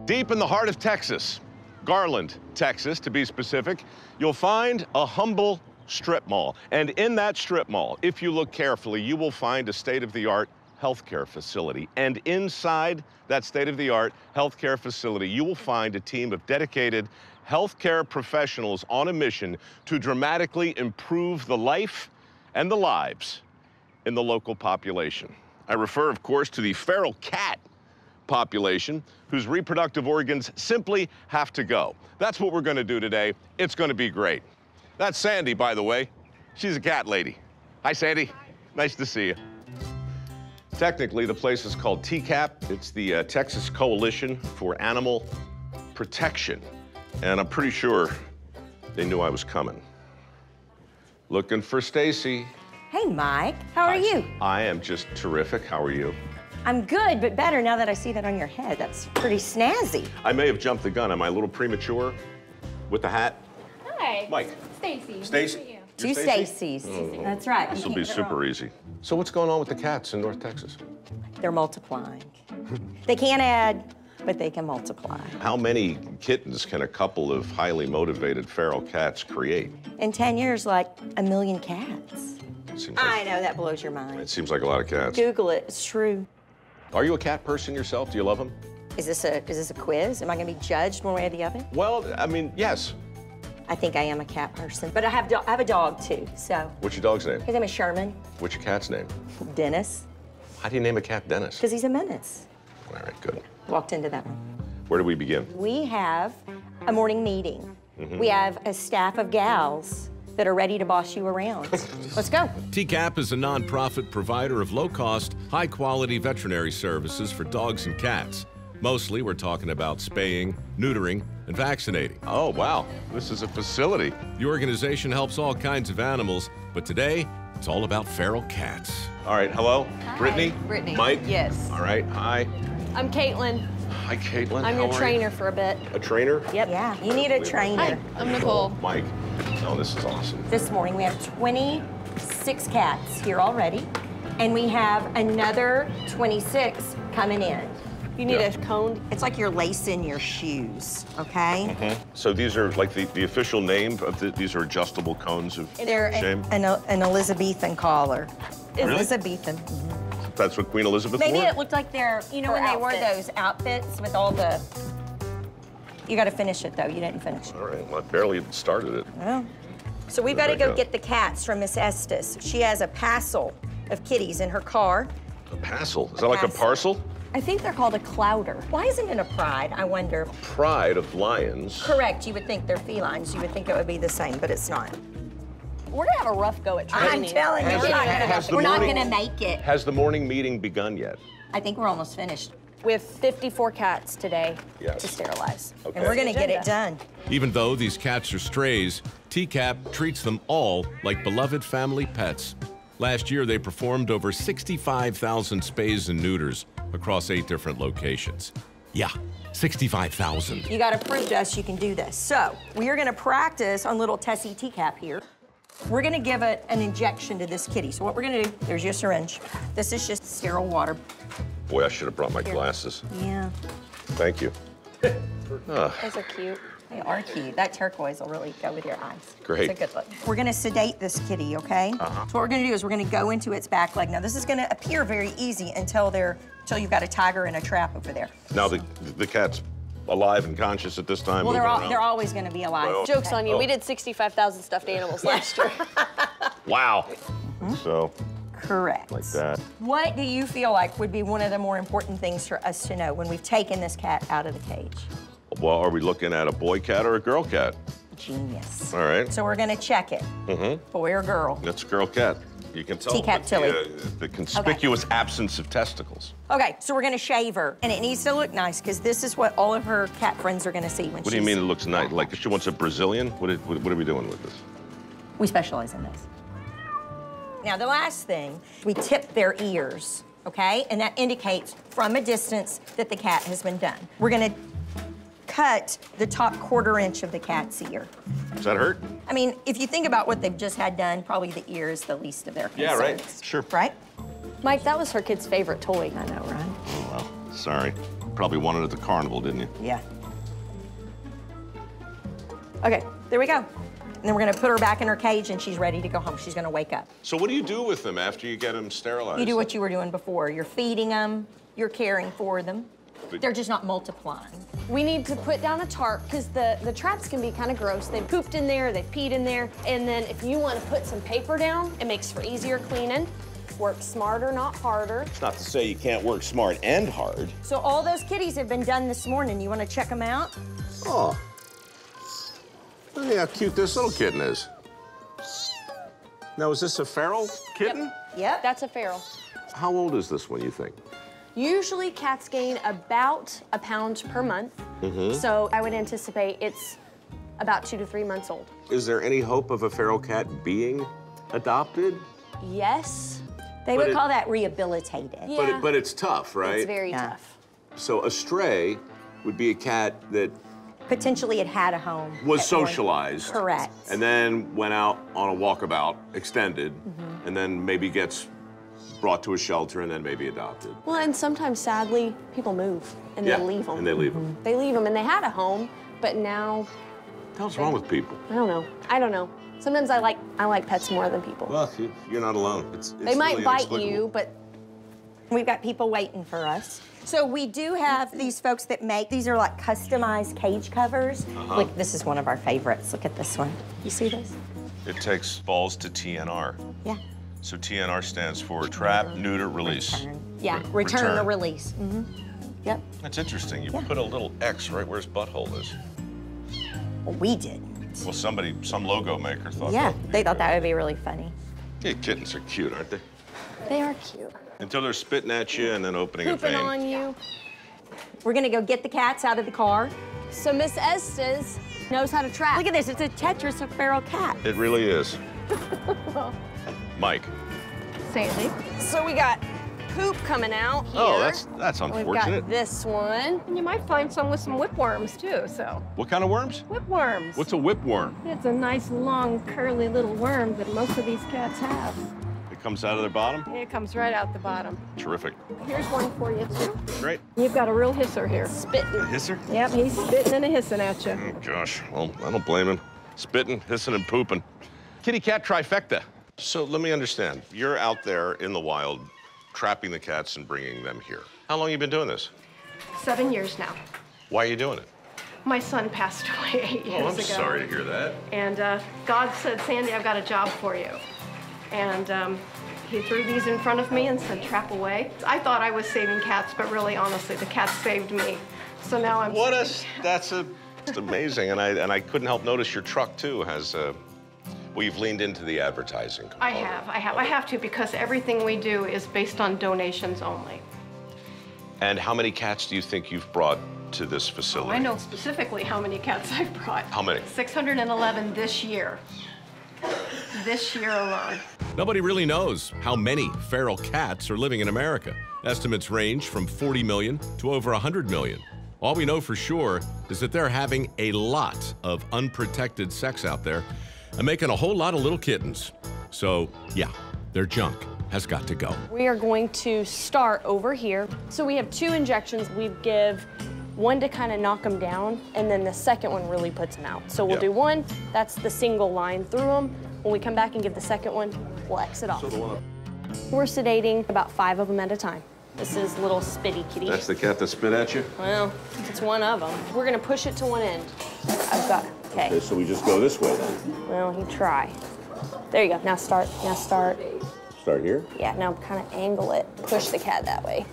Deep in the heart of Texas, Garland, Texas, to be specific, you'll find a humble strip mall. And in that strip mall, if you look carefully, you will find a state-of-the-art healthcare facility. And inside that state-of-the-art healthcare facility, you will find a team of dedicated healthcare professionals on a mission to dramatically improve the life and the lives in the local population. I refer, of course, to the feral cat population whose reproductive organs simply have to go. That's what we're going to do today. It's going to be great. That's Sandy, by the way. She's a cat lady. Hi, Sandy. Hi. Nice to see you. Technically, the place is called TCAP. It's the Texas Coalition for Animal Protection. And I'm pretty sure they knew I was coming. Looking for Stacy. Hey, Mike. How are you? I am just terrific. How are you? I'm good, but better now that I see that on your head. That's pretty snazzy. I may have jumped the gun. Am I a little premature with the hat? Hi. Mike. Stacy. Stacy? Two Stacys. That's right. This will be super easy. So what's going on with the cats in North Texas? They're multiplying. They can't add, but they can multiply. How many kittens can a couple of highly motivated feral cats create? In 10 years, like 1 million cats. I know, that blows your mind. It seems like a lot of cats. Google it, it's true. Are you a cat person yourself? Do you love them? Is this a quiz? Am I gonna be judged one way or the other? Well, I mean, yes. I think I am a cat person, but I have a dog too, so. What's your dog's name? His name is Sherman. What's your cat's name? Dennis. How do you name a cat Dennis? Because he's a menace. All right, good. Walked into that one. Where do we begin? We have a morning meeting. We have a staff of gals that are ready to boss you around. Let's go. TCAP is a nonprofit provider of low-cost, high-quality veterinary services for dogs and cats. Mostly, we're talking about spaying, neutering, and vaccinating. Oh, wow. This is a facility. The organization helps all kinds of animals, but today, it's all about feral cats. All right, hello? Hi. Brittany? Brittany. Mike? Yes. All right, hi. I'm Caitlin. Hi, Caitlin. I'm How your are trainer you? for a bit. A trainer? Yep. Yeah, you need a trainer. Hi, I'm Nicole. Mike. Oh, this is awesome. This morning we have 26 cats here already, and we have another 26 coming in. You need a cone? It's like you're lacing your shoes, okay? So these are like the official name of these are adjustable cones of They're shame? an Elizabethan collar. Really? Elizabethan. That's what Queen Elizabeth Maybe wore? it looked like they're, you know, when they wore those outfits with all the... You got to finish it, though. You didn't finish it. All right, well, I barely started it. Well, so we've got to go get the cats from Miss Estes. She has a parcel of kitties in her car. A parcel? Is that like a parcel? I think they're called a clouder. Why isn't it a pride, I wonder? Pride of lions. Correct, you would think they're felines. You would think it would be the same, but it's not. We're gonna have a rough go at training. I'm telling you, we're not gonna make it. Has the morning meeting begun yet? I think we're almost finished. We have 54 cats today Yes. to sterilize. Okay. And we're gonna get it done. Even though these cats are strays, TCAP treats them all like beloved family pets. Last year, they performed over 65,000 spays and neuters across 8 different locations. Yeah, 65,000. You gotta prove to us you can do this. So, we are gonna practice on little Tessie TCAP here. We're gonna give it an injection to this kitty. So what we're gonna do, there's your syringe. This is just sterile water. Boy, I should have brought my glasses. Yeah. Thank you. Those are cute. They are cute. That turquoise will really go with your eyes. Great. It's a good look. We're gonna sedate this kitty, okay? So what we're gonna do is we're gonna go into its back leg. Now this is gonna appear very easy until you've got a tiger in a trap over there. Now the cat's alive and conscious at this time. Well, moving they're around. always gonna be alive. Well, Joke's on you. We did 65,000 stuffed animals last year. Wow. So, Correct. like that. What do you feel like would be one of the more important things for us to know when we've taken this cat out of the cage? Well, are we looking at a boy cat or a girl cat? Genius. All right. So we're gonna check it. Boy or girl? That's a girl cat. You can tell T-Cat with Tilly. the conspicuous absence of testicles. Okay, so we're gonna shave her, and it needs to look nice, because this is what all of her cat friends are gonna see when What do you mean it looks nice? Like she wants a Brazilian? What are we doing with this? We specialize in this. Now, the last thing, we tip their ears, okay? And that indicates from a distance that the cat has been done. We're gonna cut the top 1/4 inch of the cat's ear. Does that hurt? I mean, if you think about what they've just had done, probably the ear is the least of their concerns. Yeah, right. Sure. Right? Mike, that was her kid's favorite toy. I know, right? Oh, well, sorry. probably won it at the carnival, didn't you? Yeah. Okay, there we go. And then we're gonna put her back in her cage and she's ready to go home. She's gonna wake up. So what do you do with them after you get them sterilized? You do what you were doing before. You're feeding them, you're caring for them. They're just not multiplying. We need to put down a tarp because the traps can be kind of gross. They've pooped in there, they've peed in there. And then if you want to put some paper down, it makes for easier cleaning. Work smarter, not harder. It's not to say you can't work smart and hard. So all those kitties have been done this morning. You want to check them out? Oh. Look how cute this little kitten is. Now, is this a feral kitten? Yep. That's a feral. How old is this one, you think? Usually cats gain about a pound per month. So I would anticipate it's about 2 to 3 months old. Is there any hope of a feral cat being adopted? Yes. They would call that rehabilitated. Yeah. But it's tough, right? It's very tough. So a stray would be a cat that Potentially it had a home. was at one- socialized. Correct. And then went out on a walkabout, extended, and then maybe gets brought to a shelter and then maybe adopted. Well, and sometimes, sadly, people move and they leave them. And they leave them. They leave them, and they had a home, but now, What the hell's wrong with people? I don't know. I don't know. Sometimes I like pets more than people. Well, you're not alone. It's They might really bite inexplicable. you, but We've got people waiting for us. So we do have these folks that make, these are like customized cage covers. Look, this is one of our favorites. Look at this one. You see this? It takes balls to TNR. Yeah. So TNR stands for trap, neuter, release. Yeah, return or release. Yep. That's interesting. You put a little X right where his butthole is. Well, we did. Well, some logo maker thought Yeah, that. they thought that would be really funny. Yeah, kittens are cute, aren't they? they are cute. Until they're spitting at you and then opening Pooping a vein. on you. We're gonna go get the cats out of the car. So Miss Estes knows how to trap. Look at this, it's a Tetris of feral cat. It really is. Mike. Sandy. So we got poop coming out here. Oh, that's We've unfortunate. got this one. And you might find some with some whipworms too, so. What kind of worms? Whipworms. What's a whipworm? It's a nice, long, curly little worm that most of these cats have. It comes out of their bottom? It comes right out the bottom. Terrific. Here's one for you too. Great. You've got a real hisser here. Spitting. Hisser? Yep, he's spitting and a hissing at you. Oh, gosh. Well, I don't blame him. Spitting, hissing, and pooping. Kitty cat trifecta. So let me understand. You're out there in the wild, trapping the cats and bringing them here. How long have you been doing this? 7 years now. Why are you doing it? My son passed away 8 years Oh, ago. I'm sorry to hear that. And God said, Sandy, I've got a job for you. And he threw these in front of me and said, trap away. I thought I was saving cats, but really, honestly, the cats saved me. So now I'm... That's amazing. And I couldn't help notice your truck, too, has, well, you've leaned into the advertising component. I have to, because everything we do is based on donations only. And how many cats do you think you've brought to this facility? Oh, I know specifically how many cats I've brought. How many? 611 this year. This year alone. Nobody really knows how many feral cats are living in America. Estimates range from 40 million to over 100 million. All we know for sure is that they're having a lot of unprotected sex out there and making a whole lot of little kittens. So, yeah, their junk has got to go. We are going to start over here. So we have 2 injections. We give one to kind of knock them down, and then the second one really puts them out. So we'll do one, that's the single line through them. When we come back and give the second one, we'll exit off. We're sedating about 5 of them at a time. This is little spitty kitty. That's the cat that spit at you? Well, it's one of them. We're gonna push it to one end. I've got, okay. So we just go this way then? Well, you try. There you go, now start, Start here? Yeah, now kind of angle it, push the cat that way.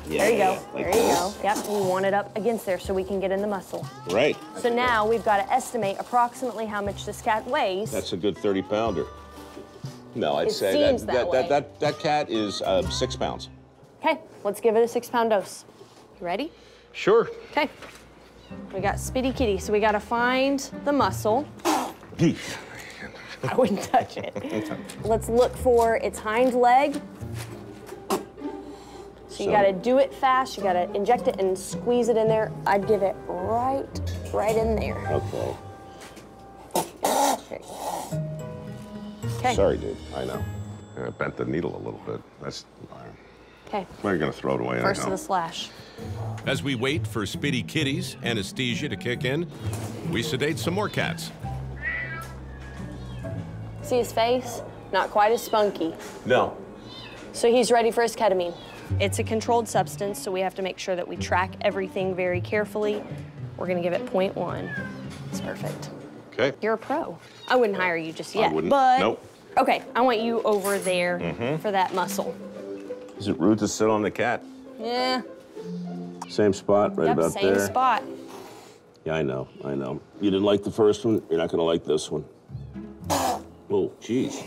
Yeah, There you go, like there you go. Yep, we want it up against there so we can get in the muscle. Right. So now we've got to estimate approximately how much this cat weighs. That's a good 30-pounder. No, I'd It say seems that way. that cat is 6 pounds. Okay, let's give it a 6-pound dose. You ready? Sure. Okay. We got spitty kitty, so we got to find the muscle. I wouldn't touch it. Let's look for its hind leg. So you gotta do it fast, you gotta inject it and squeeze it in there. I'd give it right in there. Okay. There you go. Okay. Sorry, dude. I know. I bent the needle a little bit. That's. Okay. Well, you're gonna throw it away First anyhow. of the slash. As we wait for Spitty Kitty's anesthesia to kick in, we sedate some more cats. See his face? Not quite as spunky. No. So he's ready for his ketamine. It's a controlled substance, so we have to make sure that we track everything very carefully. We're gonna give it 0.1. It's perfect. Okay. You're a pro. I wouldn't hire you just yet. I wouldn't. But, Nope. okay, I want you over there for that muscle. Is it rude to sit on the cat? Yeah, Same spot, right yep, about same there. spot. Yeah, I know. You didn't like the first one, you're not gonna like this one. Oh, jeez.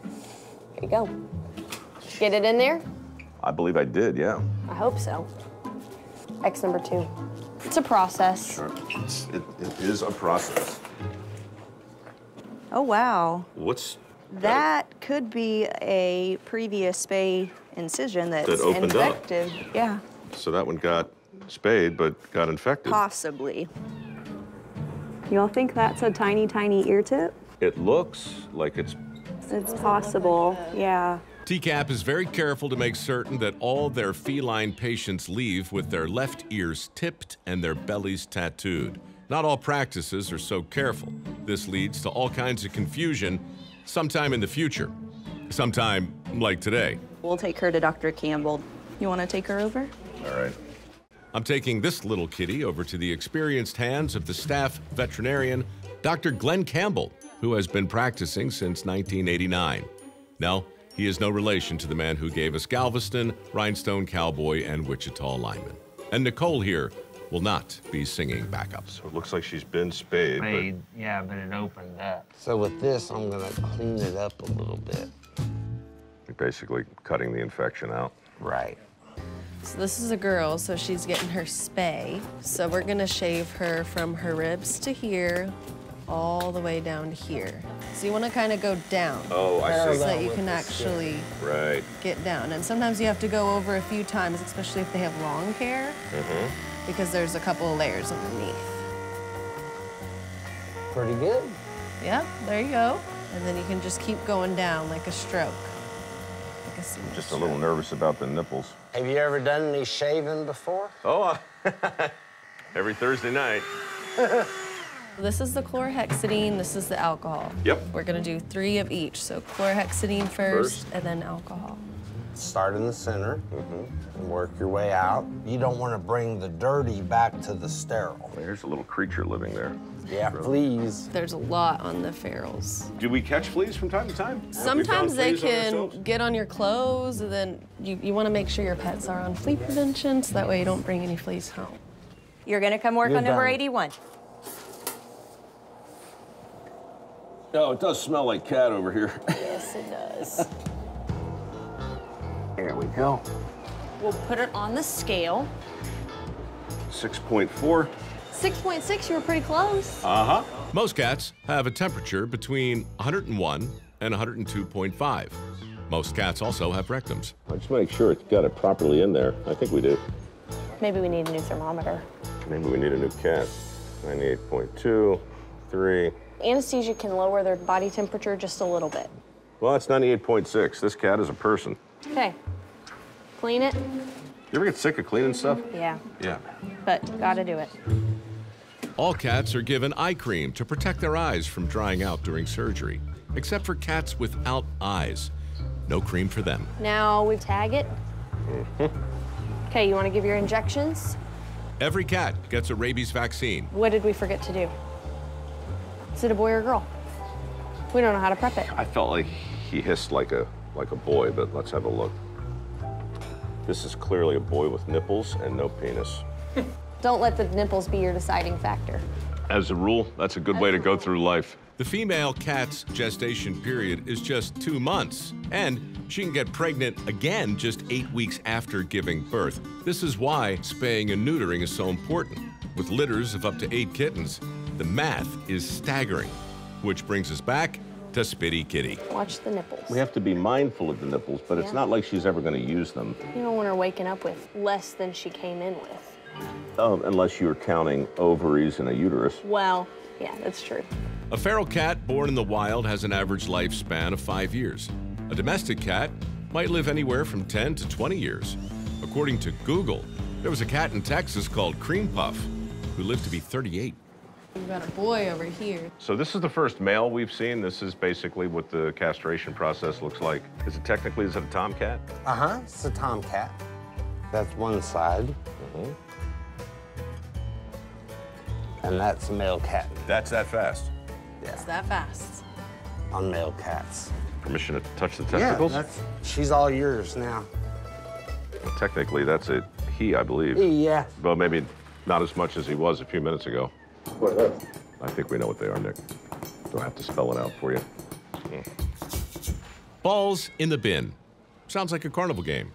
There you go. Get it in there? I believe I did, yeah. I hope so. X number 2. It's a process. Sure. It is a process. Oh, wow. What's That could be a previous spay incision that's That opened up. infected. Yeah, So that one got spayed, but got infected. possibly. Y'all think that's a tiny, tiny ear tip? It looks like it's It's possible, yeah. TCAP is very careful to make certain that all their feline patients leave with their left ears tipped and their bellies tattooed. Not all practices are so careful. This leads to all kinds of confusion sometime in the future. Sometime like today. We'll take her to Dr. Campbell. You want to take her over? all right. I'm taking this little kitty over to the experienced hands of the staff veterinarian, Dr. Glenn Campbell, who has been practicing since 1989. No, he is no relation to the man who gave us Galveston, Rhinestone Cowboy, and Wichita Lineman. And Nicole here will not be singing backup. So it looks like she's been spayed, Spade, yeah, but it opened up. So with this, I'm gonna clean it up a little bit. but you're basically cutting the infection out. Right. So this is a girl, so she's getting her spay. So we're gonna shave her from her ribs to here, all the way down to here. So you wanna kinda go down. Oh, I see. So that you can actually Right. get down. And sometimes you have to go over a few times, especially if they have long hair, because there's a couple of layers underneath. Pretty good. Yep, there you go. And then you can just keep going down like a stroke. Like a single Just a stroke. little nervous about the nipples. Have you ever done any shaving before? Oh, every Thursday night. This is the chlorhexidine, this is the alcohol. Yep. We're gonna do 3 of each. So chlorhexidine first, and then alcohol. Start in the center and work your way out. You don't want to bring the dirty back to the sterile. There's a little creature living there. Yeah, fleas. There's a lot on the ferals. Do we catch fleas from time to time? Sometimes they can get on your clothes, and then you want to make sure your pets are on flea prevention, so that way you don't bring any fleas home. You're gonna come work You're on number done. 81. Oh, it does smell like cat over here. Yes, it does. There we go. We'll put it on the scale. 6.4. 6.6, you were pretty close. Uh-huh. Most cats have a temperature between 101 and 102.5. Most cats also have rectums. I just make sure it's got it properly in there. I think we do. Maybe we need a new thermometer. Maybe we need a new cat. 98.2, 3. Anesthesia can lower their body temperature just a little bit. Well, it's 98.6. This cat is a person. Okay, clean it. You ever get sick of cleaning stuff? Yeah, Yeah. but gotta do it. All cats are given eye cream to protect their eyes from drying out during surgery, except for cats without eyes. No cream for them. Now we tag it. Okay, you wanna give your injections? Every cat gets a rabies vaccine. What did we forget to do? Is it a boy or a girl? We don't know how to prep it. I felt like he hissed like a boy, but let's have a look. This is clearly a boy with nipples and no penis. Don't let the nipples be your deciding factor. As a rule, that's a good way to go through life. The female cat's gestation period is just 2 months, and she can get pregnant again just 8 weeks after giving birth. This is why spaying and neutering is so important. With litters of up to 8 kittens, the math is staggering, which brings us back to Spitty Kitty. Watch the nipples. We have to be mindful of the nipples, but it's Yeah. not like she's ever going to use them. You don't want her waking up with less than she came in with. Unless you're counting ovaries and a uterus. Well, yeah, that's true. A feral cat born in the wild has an average lifespan of 5 years. A domestic cat might live anywhere from 10 to 20 years. According to Google, there was a cat in Texas called Cream Puff who lived to be 38. We've got a boy over here. So this is the first male we've seen. This is basically what the castration process looks like. Is it a tomcat? Uh-huh, it's a tomcat. That's one side. Mm-hmm. And that's a male cat. That's that fast? Yeah. It's that fast. On male cats. Permission to touch the testicles? Yeah, she's all yours now. Well, technically, that's a he, I believe. Yeah. But maybe not as much as he was a few minutes ago. What are those? I think we know what they are, Nick. Don't have to spell it out for you. Balls in the bin. Sounds like a carnival game.